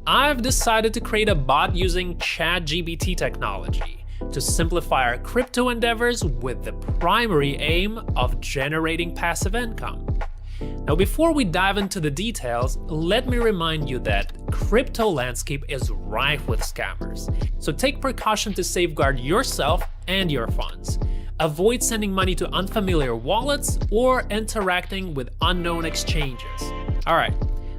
I've decided to create a bot using ChatGPT technology to simplify our crypto endeavors with the primary aim of generating passive income. Now, before we dive into the details, let me remind you that crypto landscape is rife with scammers. So take precaution to safeguard yourself and your funds. Avoid sending money to unfamiliar wallets or interacting with unknown exchanges. All right,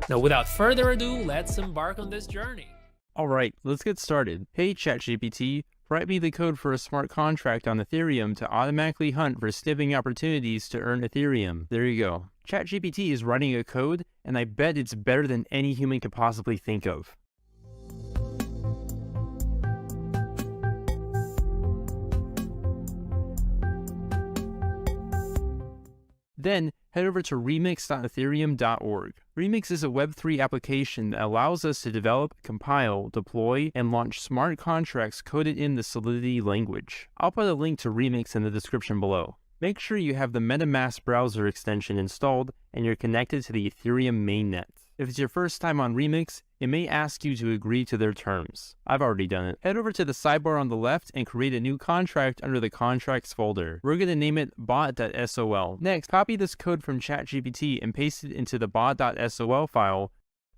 now without further ado, let's embark on this journey. All right, let's get started. Hey ChatGPT, write me the code for a smart contract on Ethereum to automatically hunt for sniffing opportunities to earn Ethereum. There you go. ChatGPT is writing a code, and I bet it's better than any human could possibly think of. Then, head over to remix.ethereum.org. Remix is a Web3 application that allows us to develop, compile, deploy, and launch smart contracts coded in the Solidity language. I'll put a link to Remix in the description below. Make sure you have the MetaMask browser extension installed and you're connected to the Ethereum mainnet. If it's your first time on Remix, it may ask you to agree to their terms. I've already done it. Head over to the sidebar on the left and create a new contract under the contracts folder. We're going to name it bot.sol. Next, copy this code from ChatGPT and paste it into the bot.sol file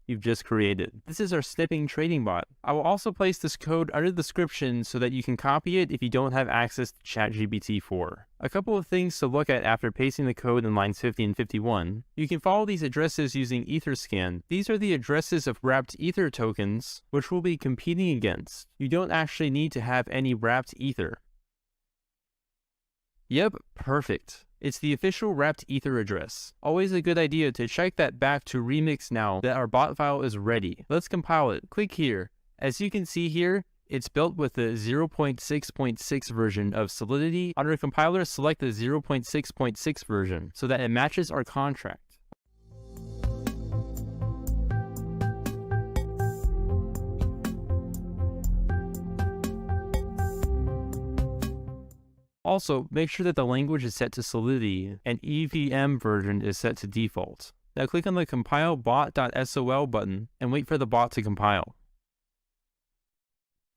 you've just created. This is our snipping trading bot. I will also place this code under the description so that you can copy it if you don't have access to ChatGPT 4. A couple of things to look at after pasting the code in lines 50 and 51. You can follow these addresses using Etherscan. These are the addresses of wrapped Ether tokens, which we'll be competing against. You don't actually need to have any wrapped Ether. Yep, perfect. It's the official wrapped Ether address. Always a good idea to check that back to Remix now that our bot file is ready. Let's compile it. Click here. As you can see here, it's built with the 0.6.6 version of Solidity. Under compiler, select the 0.6.6 version so that it matches our contract. Also, make sure that the language is set to Solidity and EVM version is set to default. Now click on the compile bot.sol button and wait for the bot to compile.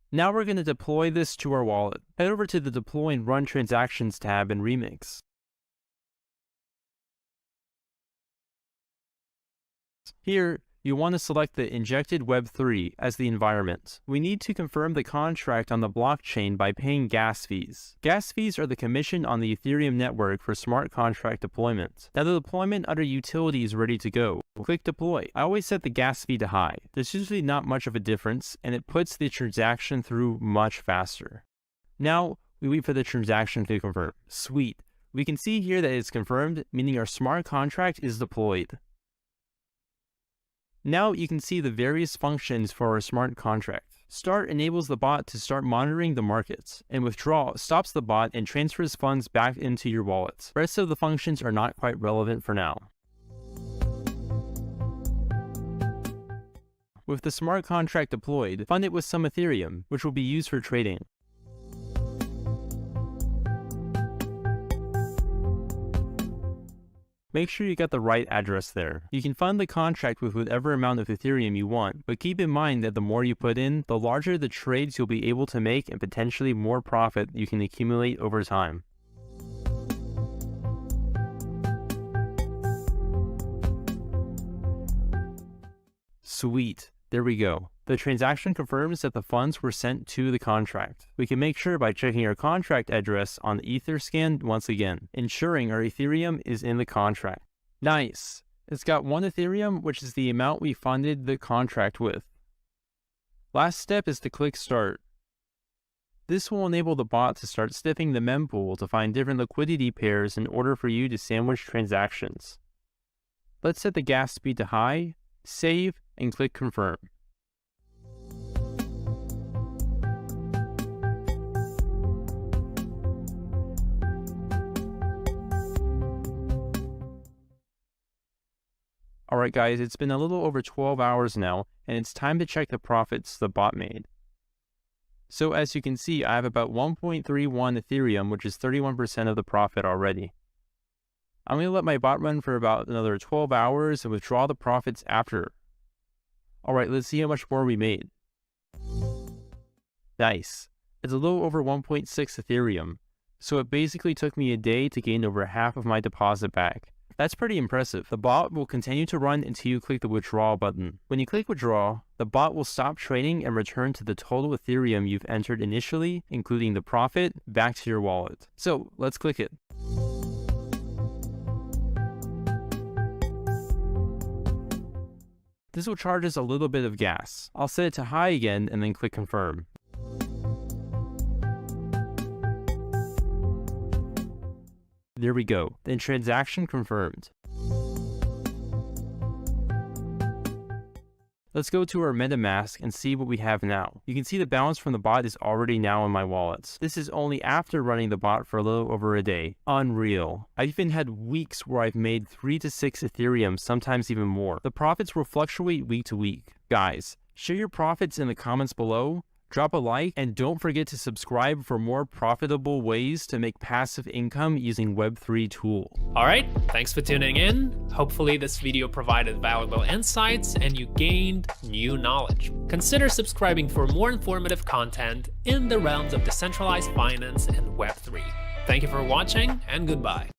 Now we're going to deploy this to our wallet. Head over to the Deploy and Run Transactions tab in Remix. Here, you want to select the Injected Web3 as the environment. We need to confirm the contract on the blockchain by paying gas fees. Gas fees are the commission on the Ethereum network for smart contract deployment. Now the deployment under utility is ready to go. Click Deploy. I always set the gas fee to high. There's usually not much of a difference, and it puts the transaction through much faster. Now, we wait for the transaction to confirm. Sweet. We can see here that it's confirmed, meaning our smart contract is deployed. Now you can see the various functions for our smart contract. Start enables the bot to start monitoring the markets, and Withdraw stops the bot and transfers funds back into your wallet. The rest of the functions are not quite relevant for now. With the smart contract deployed, fund it with some Ethereum, which will be used for trading. Make sure you got the right address there. You can fund the contract with whatever amount of Ethereum you want, but keep in mind that the more you put in, the larger the trades you'll be able to make and potentially more profit you can accumulate over time. Sweet. There we go. The transaction confirms that the funds were sent to the contract. We can make sure by checking our contract address on the Etherscan once again, ensuring our Ethereum is in the contract. Nice! It's got 1 Ethereum, which is the amount we funded the contract with. Last step is to click Start. This will enable the bot to start sniffing the mempool to find different liquidity pairs in order for you to sandwich transactions. Let's set the gas speed to high, save, and click Confirm. Alright guys, it's been a little over 12 hours now, and it's time to check the profits the bot made. So as you can see, I have about 1.31 Ethereum, which is 31% of the profit already. I'm going to let my bot run for about another 12 hours and withdraw the profits after. All right, let's see how much more we made. Nice. It's a little over 1.6 Ethereum. So it basically took me a day to gain over half of my deposit back. That's pretty impressive. The bot will continue to run until you click the withdraw button. When you click withdraw, the bot will stop trading and return to the total Ethereum you've entered initially, including the profit, back to your wallet. So let's click it. This will charge us a little bit of gas. I'll set it to high again and then click confirm. There we go. Then transaction confirmed. Let's go to our MetaMask and see what we have now. You can see the balance from the bot is already now in my wallets. This is only after running the bot for a little over a day. Unreal. I've even had weeks where I've made 3 to 6 Ethereum, sometimes even more. The profits will fluctuate week to week. Guys, share your profits in the comments below. Drop a like, and don't forget to subscribe for more profitable ways to make passive income using Web3 tools. All right, thanks for tuning in. Hopefully this video provided valuable insights and you gained new knowledge. Consider subscribing for more informative content in the realms of decentralized finance and Web3. Thank you for watching, and goodbye.